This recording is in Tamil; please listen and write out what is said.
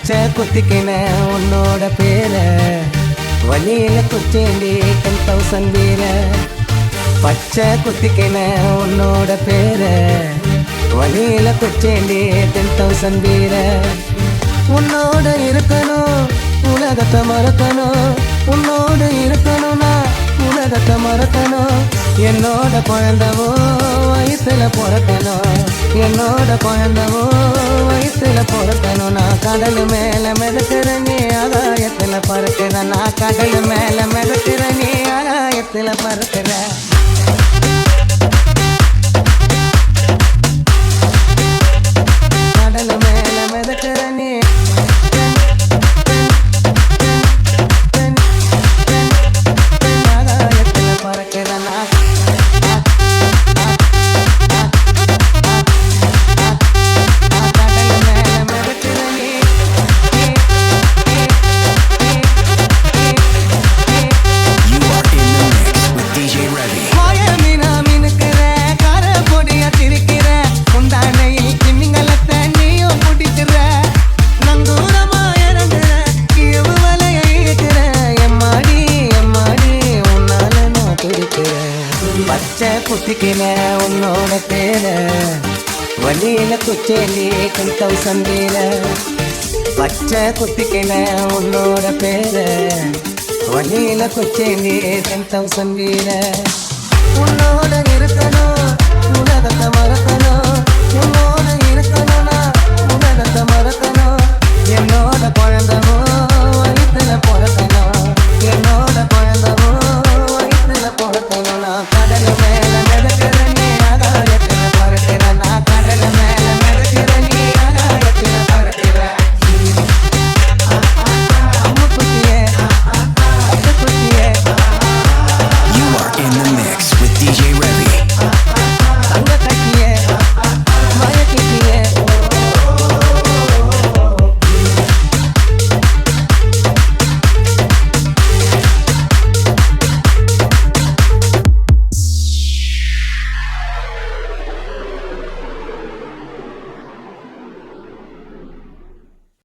பச்சை குத்திக்கின உன்னோட பேர வழியில குச்சேண்டி 10,000 வீர பச்சை குத்திக்கின உன்னோட பேர வழியில குச்சேண்டி 10,000 வீர உன்னோட இருக்கணும் உலகத்தை மறக்கணும் உன்னோட இருக்கணும்னா உலகத்தை மறக்கணும் என்னோட குழந்தவோ வயசுல பிறக்கணும் என்னோட குழந்தவோ வயசுல பிறக்கணும் நான் கடல் மேல மிதக்கிற நீ ஆகாயத்துல பறக்கிற நான் கடல் மேல மிதக்கிற நீ ஆகாயத்துல பறக்கிற கடல் மேல மிதக்கிற நீ பச்சை குத்திக்கின உன்னோட பேர வழியில குச்சேண்டி 10,000 வீர பச்சை குத்திக்கின உன்னோட பேர வழியில குச்சேண்டி 10,000 வீர உன்னோட